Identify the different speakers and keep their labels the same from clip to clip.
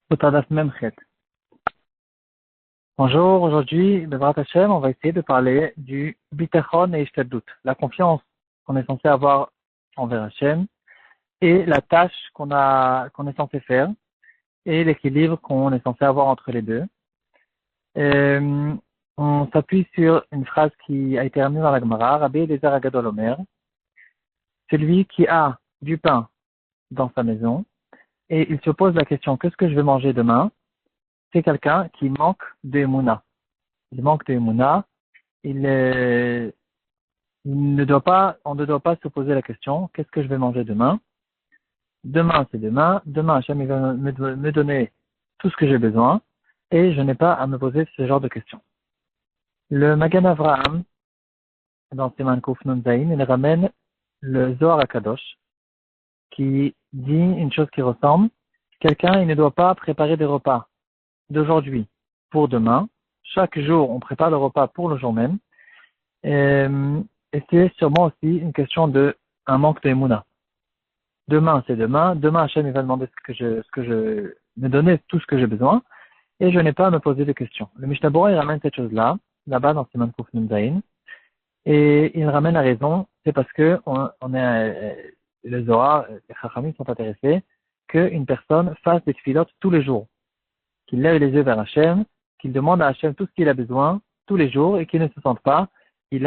Speaker 1: Botadaf Memchet. Bonjour, aujourd'hui, Bevrat Hashem, on va essayer de parler du Bitachon et Ishtadlut, la confiance qu'on est censé avoir envers Hashem et la tâche qu'on est censé faire et l'équilibre qu'on est censé avoir entre les deux. On s'appuie sur une phrase qui a été ramenée dans la Gemara, Rabbi Eliezer Agadol Omer, celui qui a du pain dans sa maison et il se pose la question, qu'est-ce que je vais manger demain? C'est quelqu'un qui manque de Emouna. Il manque de Emouna. On ne doit pas se poser la question, qu'est-ce que je vais manger demain? Demain, c'est demain. Demain, Hachem il va me donner tout ce que j'ai besoin et je n'ai pas à me poser ce genre de questions. Le Magan Avraham, dans Siman Kuf Nun Zayin, il ramène le Zohar HaKadosh qui dit une chose qui ressemble. Quelqu'un, il ne doit pas préparer des repas d'aujourd'hui pour demain. Chaque jour, on prépare le repas pour le jour même. Et c'est sûrement aussi une question de un manque de Emouna. Demain, c'est demain. Demain, Hachem, il va demander me donner tout ce que j'ai besoin. Et je n'ai pas à me poser de questions. Le Mishnah Berurah, il ramène cette chose-là, là-bas, dans Siman Kuf Nun Zayin. Et il ramène la raison, c'est parce que les Zohar, les Chachamim sont intéressés qu'une personne fasse des tfilotes tous les jours. Qu'il lève les yeux vers Hachem, qu'il demande à Hachem tout ce qu'il a besoin tous les jours et qu'il ne se sente pas. Je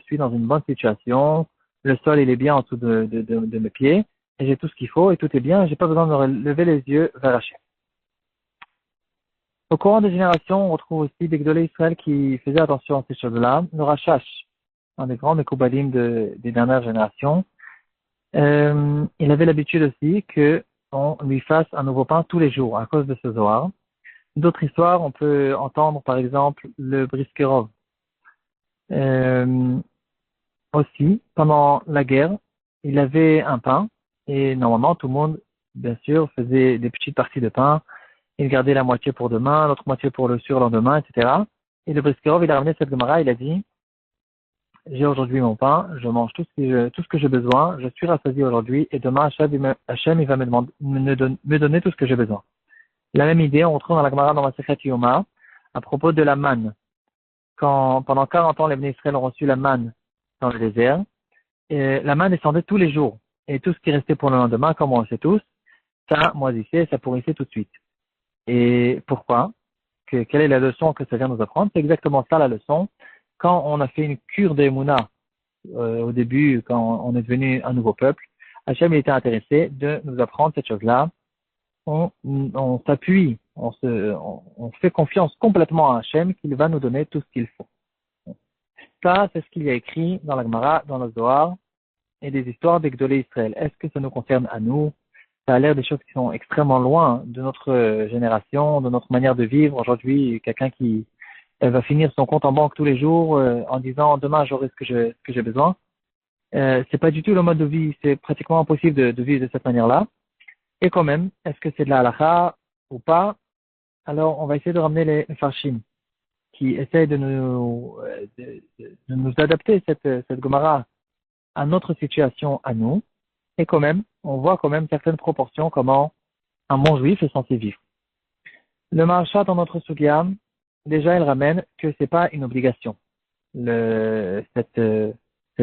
Speaker 1: suis dans une bonne situation, le sol il est bien en dessous de mes pieds et j'ai tout ce qu'il faut et tout est bien et j'ai pas besoin de lever les yeux vers Hachem. Au courant des générations, on retrouve aussi des Gdolei Israël qui faisaient attention à ces choses-là. Le Rashash, un des grands Mekoubalim des dernières générations, il avait l'habitude aussi qu'on lui fasse un nouveau pain tous les jours à cause de ce Zohar. D'autres histoires, on peut entendre par exemple le Briskerov. Aussi, pendant la guerre, il avait un pain et normalement tout le monde, bien sûr, faisait des petites parties de pain. Il gardait la moitié pour demain, l'autre moitié pour le surlendemain, etc. Et le Briskerov, il a ramené cette Gemara, il a dit, j'ai aujourd'hui mon pain, je mange tout ce que j'ai besoin, je suis rassasié aujourd'hui et demain Hachem il va me donner tout ce que j'ai besoin. La même idée, on retrouve dans la Gemara dans la Sechet Yoma, à propos de la manne. Quand, pendant 40 ans, les Bnei Israël ont reçu la manne dans le désert, et la manne descendait tous les jours. Et tout ce qui restait pour le lendemain, comme on le sait tous, ça moisissait, ça pourrissait tout de suite. Et pourquoi? Quelle est la leçon que ça vient nous apprendre? C'est exactement ça la leçon. Quand on a fait une cure d'Emouna, au début, quand on est devenu un nouveau peuple, Hachem était intéressé de nous apprendre cette chose-là. On s'appuie, on fait confiance complètement à Hachem qu'il va nous donner tout ce qu'il faut. Ça, c'est ce qu'il y a écrit dans la Gemara, dans le Zohar, et des histoires des Gdolei Israël. Est-ce que ça nous concerne à nous? Ça a l'air des choses qui sont extrêmement loin de notre génération, de notre manière de vivre. Aujourd'hui, quelqu'un qui va finir son compte en banque tous les jours en disant demain j'aurai ce que j'ai besoin. C'est pas du tout le mode de vie. C'est pratiquement impossible de vivre de cette manière-là. Et quand même, est-ce que c'est de la halakha ou pas? Alors, on va essayer de ramener les farshim qui essayent de nous adapter cette Gemara à notre situation, à nous. Et quand même, on voit quand même certaines proportions comment un bon juif est censé vivre. Le Maharsha dans notre Sugya, déjà, il ramène que c'est pas une obligation. Cette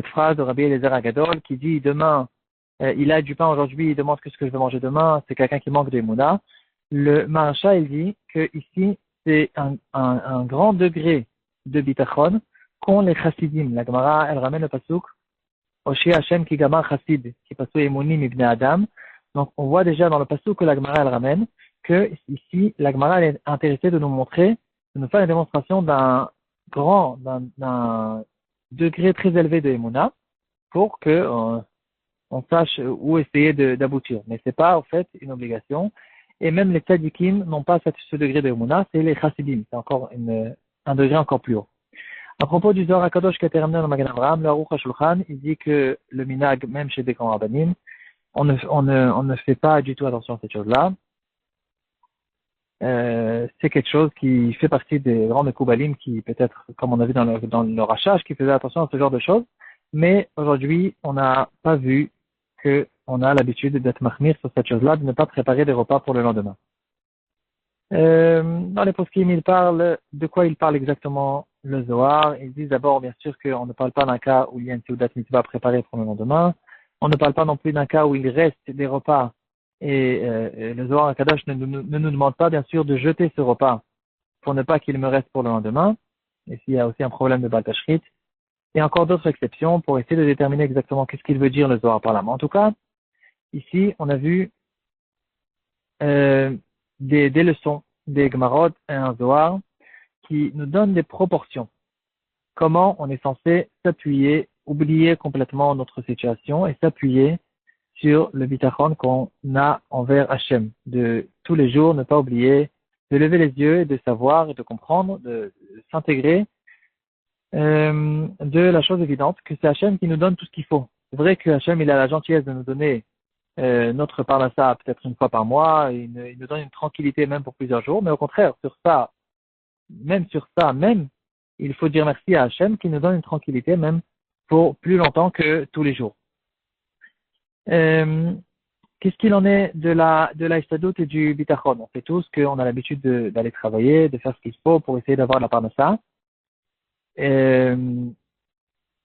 Speaker 1: phrase de Rabbi Eliezer Agadol qui dit demain, il a du pain aujourd'hui, il demande qu'est-ce que je vais manger demain, c'est quelqu'un qui manque d'Emouna. Le Maharsha, il dit que ici, c'est un grand degré de bitachon qu'ont les chassidim. La Gemara, elle ramène le pasuk Oshi Hashem ki gamar chassid, qui passe Emonim ibn Adam. Donc, on voit déjà dans le pasuk que la Gemara, elle ramène que ici, la Gemara, elle est intéressée de nous montrer, de nous faire une démonstration d'un degré très élevé de Emouna pour que on sache où essayer d'aboutir. Mais c'est pas, en fait, une obligation. Et même les tzadikim n'ont pas ce degré de Emouna, c'est les chassidim. C'est encore un degré encore plus haut. À propos du Zohar HaKadosh qui a été ramené dans le Magen Avraham, le Aruch HaShulchan, il dit que le minag, même chez des grands rabbanim, on ne fait pas du tout attention à cette chose-là. C'est quelque chose qui fait partie des grands Mekoubalim qui, peut-être, comme on a vu dans le Rashash, qui faisaient attention à ce genre de choses. Mais aujourd'hui, on n'a pas vu qu'on a l'habitude d'être mahmir sur cette chose-là, de ne pas préparer des repas pour le lendemain. Dans les poskim, il parle de quoi il parle exactement le Zohar. Ils disent d'abord, bien sûr, qu'on ne parle pas d'un cas où il y a une Seudat Mitzvah préparée pour le lendemain. On ne parle pas non plus d'un cas où il reste des repas et le Zohar Kadosh ne nous demande pas, bien sûr, de jeter ce repas pour ne pas qu'il me reste pour le lendemain. Et s'il y a aussi un problème de Baltashrit. Et encore d'autres exceptions pour essayer de déterminer exactement qu'est-ce qu'il veut dire le Zohar par là. Mais en tout cas, ici, on a vu des leçons, des Gemarot et un Zohar qui nous donnent des proportions. Comment on est censé s'appuyer, oublier complètement notre situation et s'appuyer sur le bitachon qu'on a envers Hachem. De tous les jours, ne pas oublier de lever les yeux et de savoir et de comprendre, de s'intégrer de la chose évidente que c'est Hachem qui nous donne tout ce qu'il faut. C'est vrai que Hachem, il a la gentillesse de nous donner notre parnassa peut-être une fois par mois, il nous donne une tranquillité même pour plusieurs jours, mais au contraire, sur ça, il faut dire merci à Hachem qui nous donne une tranquillité même pour plus longtemps que tous les jours. Qu'est-ce qu'il en est de la Histadlut et du Bitachon? On sait tous qu'on a l'habitude d'aller travailler, de faire ce qu'il faut pour essayer d'avoir la parnassa. Et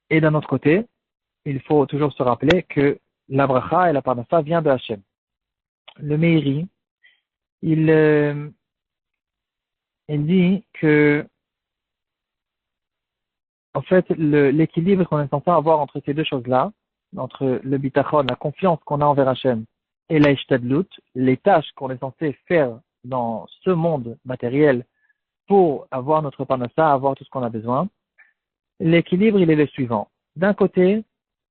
Speaker 1: d'un autre côté, il faut toujours se rappeler que la bracha et la parnassa vient de Hachem. Le Meiri, il dit que, en fait, l'équilibre qu'on est censé avoir entre ces deux choses-là, entre le bitachon, la confiance qu'on a envers Hachem, et la ishtadlut, les tâches qu'on est censé faire dans ce monde matériel pour avoir notre parnassa, avoir tout ce qu'on a besoin, l'équilibre, il est le suivant. D'un côté,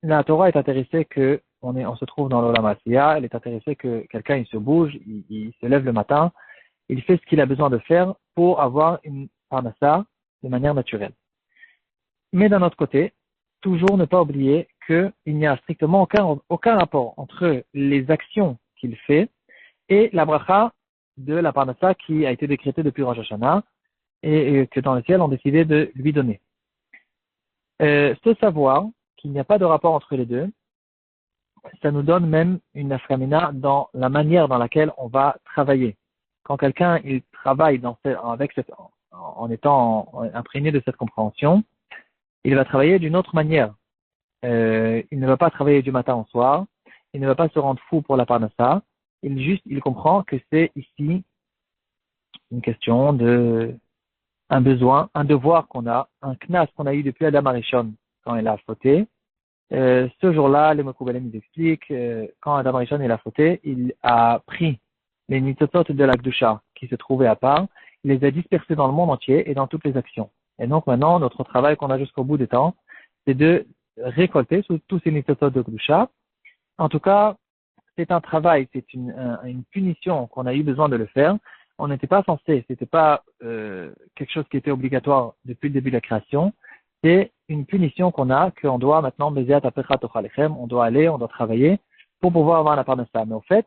Speaker 1: la Torah est intéressée que on se trouve dans l'Olam Asiya, elle est intéressée que quelqu'un il se bouge, il se lève le matin, il fait ce qu'il a besoin de faire pour avoir une parnassa de manière naturelle. Mais d'un autre côté, toujours ne pas oublier qu'il n'y a strictement aucun rapport entre les actions qu'il fait et la bracha de la parnassa qui a été décrétée depuis Rosh Hashanah et que dans le ciel on décidé de lui donner. Ce savoir qu'il n'y a pas de rapport entre les deux, ça nous donne même une afkamina dans la manière dans laquelle on va travailler. Quand quelqu'un il travaille en étant imprégné de cette compréhension, il va travailler d'une autre manière. Il ne va pas travailler du matin au soir, il ne va pas se rendre fou pour la parnassa, il comprend que c'est ici une question de un besoin, un devoir qu'on a, un knas qu'on a eu depuis Adam Arishon quand il a fauté. Ce jour-là, les Mekoubalem ils expliquent, quand Adam Arishon il a fauté, il a pris les nitzotot de la Gdusha qui se trouvaient à part, il les a dispersés dans le monde entier et dans toutes les actions. Et donc maintenant, notre travail qu'on a jusqu'au bout des temps, c'est de récolter tous ces nitzotot de Gdusha. En tout cas, c'est un travail, c'est une punition qu'on a eu besoin de le faire. On n'était pas censé, c'était pas quelque chose qui était obligatoire depuis le début de la création. C'est une punition qu'on doit maintenant, on doit aller, on doit travailler pour pouvoir avoir la parnassa. Mais au fait,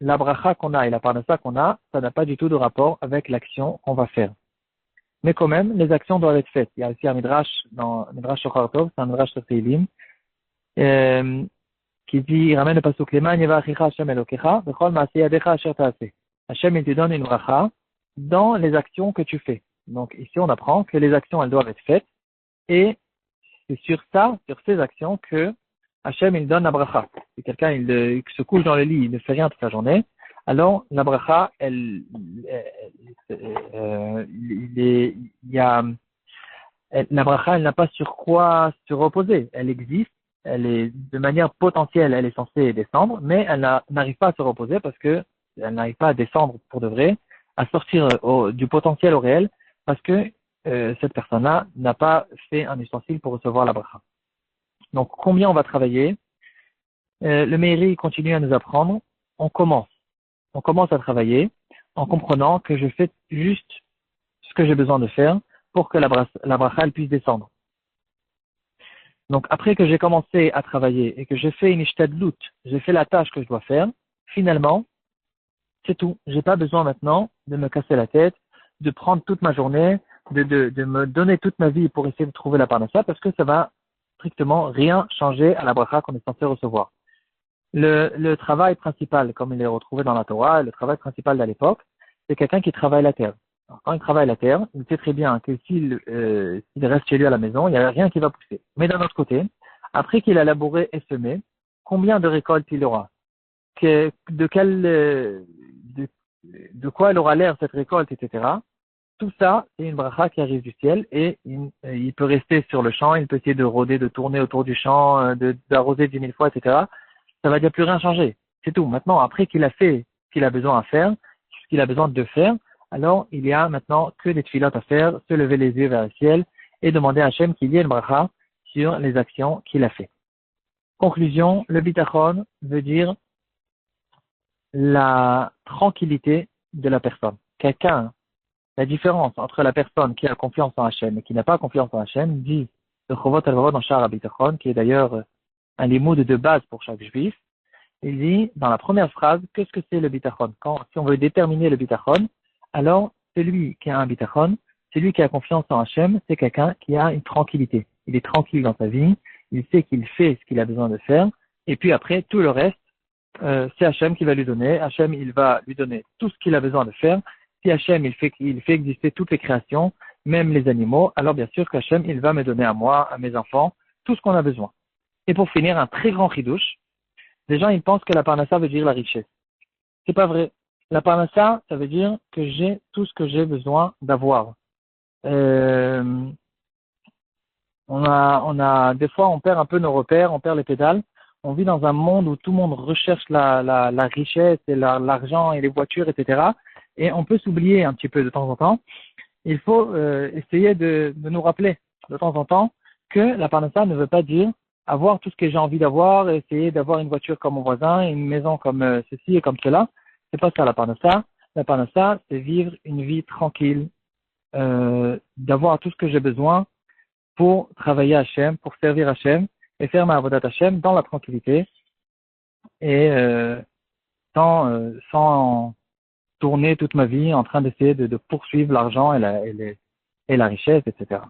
Speaker 1: la bracha qu'on a et la parnassa qu'on a, ça n'a pas du tout de rapport avec l'action qu'on va faire. Mais quand même, les actions doivent être faites. Il y a aussi un midrash, dans Midrash Shochar Tov, c'est un midrash sur Teilim, qui dit, il ramène le pasuk Leman yevachicha Hashem Elokecha, v'chol ma'aseh yadecha asher ta'aseh. Hachem, il te donne une bracha dans les actions que tu fais. Donc ici, on apprend que les actions, elles doivent être faites, et c'est sur ces actions que Hachem, il donne la bracha. Si quelqu'un, il se couche dans le lit, il ne fait rien toute la journée, alors la bracha, la bracha, elle n'a pas sur quoi se reposer. Elle existe, elle est de manière potentielle, elle est censée descendre, mais elle n'arrive pas à se reposer parce que elle n'arrive pas à descendre pour de vrai, à sortir du potentiel au réel, parce que cette personne-là n'a pas fait un ustensile pour recevoir la bracha. Donc, combien on va travailler? Le Meiri continue à nous apprendre. On commence à travailler en comprenant que je fais juste ce que j'ai besoin de faire pour que la bracha elle puisse descendre. Donc, après que j'ai commencé à travailler et que j'ai fait une ishtadlut, j'ai fait la tâche que je dois faire, finalement, c'est tout. J'ai pas besoin maintenant de me casser la tête, de prendre toute ma journée, de me donner toute ma vie pour essayer de trouver la parnassa parce que ça va strictement rien changer à la bracha qu'on est censé recevoir. Le travail principal, comme il est retrouvé dans la Torah, le travail principal de l'époque, c'est quelqu'un qui travaille la terre. Alors, quand il travaille la terre, il sait très bien que s'il reste chez lui à la maison, il n'y a rien qui va pousser. Mais d'un autre côté, après qu'il a labouré et semé, combien de récoltes il aura? De quel, de quoi elle aura l'air cette récolte, etc. Tout ça, c'est une bracha qui arrive du ciel et il peut rester sur le champ, il peut essayer de rôder, de tourner autour du champ, d'arroser 10 000 fois, etc. Ça va déjà plus rien changer. C'est tout. Maintenant, après qu'il a fait ce qu'il a besoin à faire, ce qu'il a besoin de faire, alors il y a maintenant que des tfilotes à faire, se lever les yeux vers le ciel et demander à Hachem qu'il y ait une bracha sur les actions qu'il a fait. Conclusion, le bitachon veut dire la tranquillité de la personne. La différence entre la personne qui a confiance en Hachem et qui n'a pas confiance en Hachem, dit le Chovot Alvarot dans Sha'ar HaBitachon, qui est d'ailleurs un limoud de base pour chaque juif. Il dit, dans la première phrase, qu'est-ce que c'est le bitachon? Si on veut déterminer le bitachon, alors celui qui a un bitachon, celui qui a confiance en Hachem, c'est quelqu'un qui a une tranquillité. Il est tranquille dans sa vie, il sait qu'il fait ce qu'il a besoin de faire, et puis après, tout le reste, c'est Hachem qui va lui donner. Hachem, il va lui donner tout ce qu'il a besoin de faire. Si Hachem, il fait exister toutes les créations, même les animaux, alors bien sûr qu'Hachem, il va me donner à moi, à mes enfants, tout ce qu'on a besoin. Et pour finir, un très grand chidouche. Les gens, ils pensent que la parnassa veut dire la richesse. C'est pas vrai. La parnassa, ça veut dire que j'ai tout ce que j'ai besoin d'avoir. Des fois, on perd un peu nos repères, on perd les pédales. On vit dans un monde où tout le monde recherche la richesse et l'argent et les voitures, etc. Et on peut s'oublier un petit peu de temps en temps. Il faut essayer de nous rappeler de temps en temps que la parnassa ne veut pas dire avoir tout ce que j'ai envie d'avoir, essayer d'avoir une voiture comme mon voisin, une maison comme ceci et comme cela. C'est pas ça la parnassa. La parnassa, c'est vivre une vie tranquille, d'avoir tout ce que j'ai besoin pour travailler à Hachem, pour servir Hachem et faire ma avodat Hachem dans la tranquillité et sans tourner toute ma vie en train d'essayer de poursuivre l'argent et la richesse, etc.